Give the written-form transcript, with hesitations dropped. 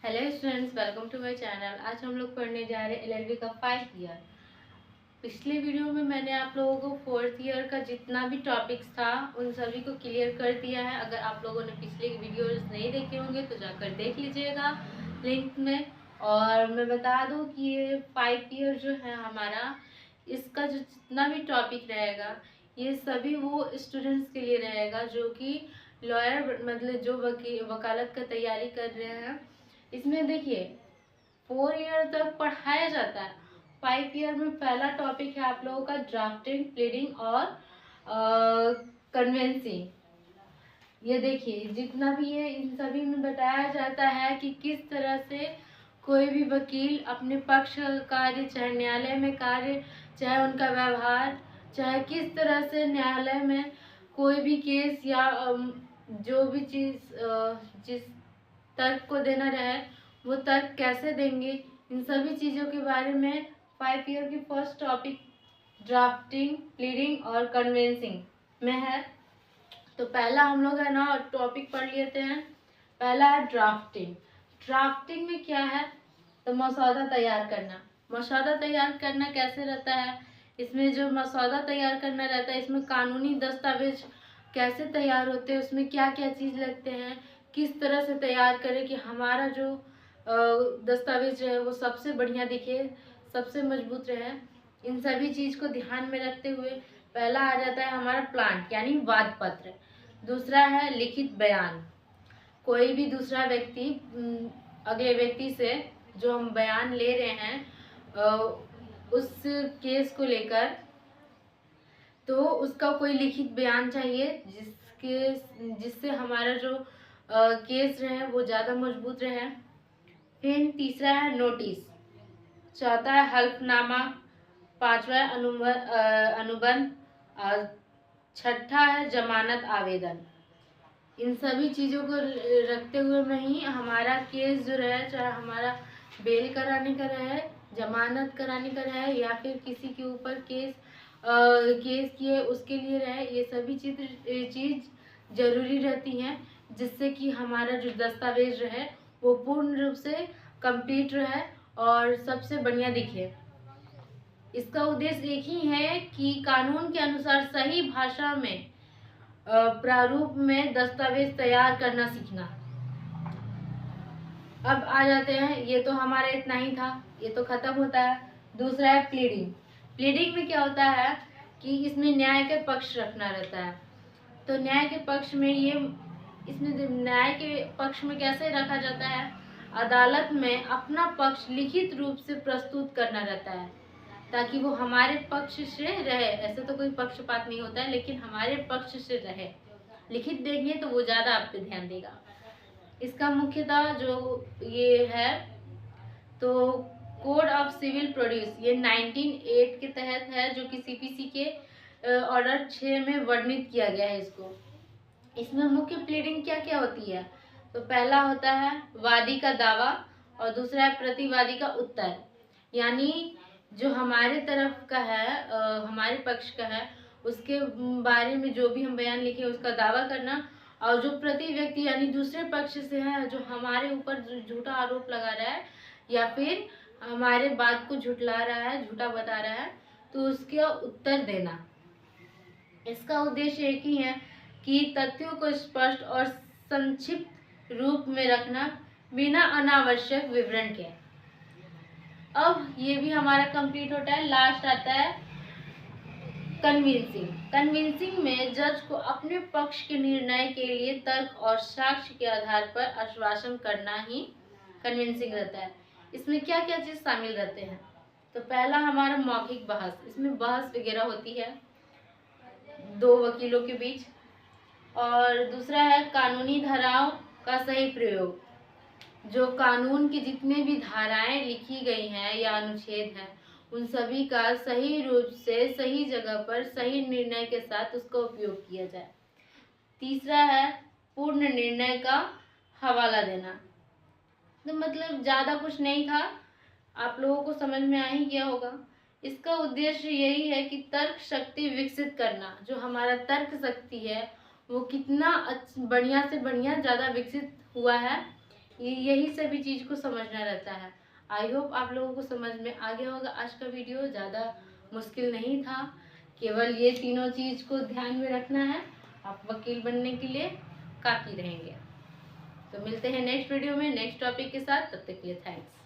Hello students, welcome to my channel. आज हम लोग पढ़ने जा रहे हैं एलएलबी का 5 ईयर। पिछले वीडियो में मैंने आप लोगों को 4th ईयर का जितना भी टॉपिक्स था उन सभी को क्लियर कर दिया है। अगर आप लोगों ने पिछले वीडियोस नहीं देखे होंगे तो जाकर देख लीजिएगा लिंक में। और मैं बता दूं कि ये 5 ईयर जो है हमारा, इसका जो जितना भी टॉपिक रहेगा ये सभी वो स्टूडेंट्स के लिए रहेगा जो कि लॉयर मतलब जो वकालत का तैयारी कर रहे हैं। इसमें देखिए 4 ईयर तक पढ़ाया जाता है। 5 ईयर में पहला टॉपिक है आप लोगों का ड्राफ्टिंग, प्लीडिंग और कन्वेंसिंग। ये देखिए जितना भी है इन सभी में बताया जाता है कि किस तरह से कोई भी वकील अपने पक्ष का कार्य, चाहे न्यायालय में कार्य, चाहे उनका व्यवहार, चाहे किस तरह से न्यायालय में कोई भी केस या जो भी चीज़ जिस तर्क को देना रहे वो तर्क कैसे देंगे, इन सभी चीज़ों के बारे में 5 ईयर की फर्स्ट टॉपिक ड्राफ्टिंग, प्लीडिंग और कन्वेंसिंग में है। तो पहला हम लोग है ना टॉपिक पढ़ लेते हैं। पहला है ड्राफ्टिंग। ड्राफ्टिंग में क्या है तो मसौदा तैयार करना। मसौदा तैयार करना कैसे रहता है, इसमें जो मसौदा तैयार करना रहता है इसमें कानूनी दस्तावेज कैसे तैयार होते हैं, उसमें क्या क्या चीज़ लगते हैं, किस तरह से तैयार करें कि हमारा जो दस्तावेज है वो सबसे बढ़िया दिखे, सबसे मजबूत रहे। इन सभी चीज़ को ध्यान में रखते हुए पहला आ जाता है हमारा प्लांट यानी वाद पत्र। दूसरा है लिखित बयान। कोई भी दूसरा व्यक्ति अगले व्यक्ति से जो हम बयान ले रहे हैं उस केस को लेकर, तो उसका कोई लिखित बयान चाहिए जिससे हमारा जो केस रहे वो ज़्यादा मजबूत रहे। फिर तीसरा है नोटिस। चौथा है हल्फनामा। पांचवा है अनुबंध। और छठा है जमानत आवेदन। इन सभी चीज़ों को रखते हुए में ही हमारा केस जो रहे, चाहे हमारा बेल कराने का रहे, जमानत कराने का रहे या फिर किसी के ऊपर केस किए उसके लिए रहे, ये सभी चीज़ जरूरी रहती हैं जिससे कि हमारा जो दस्तावेज रहे वो पूर्ण रूप से कंप्लीट रहे और सबसे बढ़िया दिखे। इसका उद्देश्य एक ही है कि कानून के अनुसार सही भाषा में प्रारूप में दस्तावेज तैयार करना सीखना। अब आ जाते हैं, ये तो हमारा इतना ही था, ये तो खत्म होता है। दूसरा है प्लीडिंग। प्लीडिंग में क्या होता है कि इसमें न्याय का पक्ष रखना रहता है। तो न्याय के पक्ष में इसमें न्याय के पक्ष में कैसे रखा जाता है, अदालत में अपना पक्ष लिखित रूप से प्रस्तुत करना रहता है ताकि वो हमारे पक्ष से रहे। ऐसे तो कोई पक्षपात नहीं होता है, लेकिन हमारे पक्ष से रहे। लिखित देंगे तो वो ज़्यादा आप पे ध्यान देगा। इसका मुख्यतः जो ये है तो कोड ऑफ सिविल प्रोड्यूस, ये 1908 के तहत है जो कि सीपीसी के ऑर्डर 6 में वर्णित किया गया है इसको। इसमें मुख्य प्लीडिंग क्या क्या होती है, तो पहला होता है वादी का दावा और दूसरा है प्रतिवादी का उत्तर। यानी जो हमारे तरफ का है, हमारे पक्ष का है, उसके बारे में जो भी हम बयान लिखे उसका दावा करना। और जो प्रति व्यक्ति यानी दूसरे पक्ष से है, जो हमारे ऊपर झूठा आरोप लगा रहा है या फिर हमारे बात को झुठला रहा है, झूठा बता रहा है, तो उसका उत्तर देना। इसका उद्देश्य एक ही है कि तथ्यों को स्पष्ट और संक्षिप्त रूप में रखना बिना अनावश्यक विवरण के। अब ये भी हमारा कंप्लीट होता है। लास्ट आता है कन्विंसिंग। कन्विंसिंग में जज को अपने पक्ष के निर्णय के लिए तर्क और साक्ष्य के आधार पर आश्वासन करना ही कन्विंसिंग रहता है। इसमें क्या क्या चीज शामिल रहते हैं, तो पहला हमारा मौखिक बहस। इसमें बहस वगैरह होती है दो वकीलों के बीच। और दूसरा है कानूनी धाराओं का सही प्रयोग। जो कानून की जितने भी धाराएं लिखी गई हैं या अनुच्छेद हैं उन सभी का सही रूप से सही जगह पर सही निर्णय के साथ उसका उपयोग किया जाए। तीसरा है पूर्ण निर्णय का हवाला देना। तो मतलब ज़्यादा कुछ नहीं था, आप लोगों को समझ में आ ही गया होगा। इसका उद्देश्य यही है कि तर्क शक्ति विकसित करना। जो हमारा तर्क शक्ति है वो कितना बढ़िया से बढ़िया ज़्यादा विकसित हुआ है, यही सभी चीज़ को समझना रहता है। आई होप आप लोगों को समझ में आ गया होगा। आज का वीडियो ज़्यादा मुश्किल नहीं था, केवल ये तीनों चीज़ को ध्यान में रखना है, आप वकील बनने के लिए काफ़ी रहेंगे। तो मिलते हैं नेक्स्ट वीडियो में नेक्स्ट टॉपिक के साथ, तब तक के लिए थैंक्स।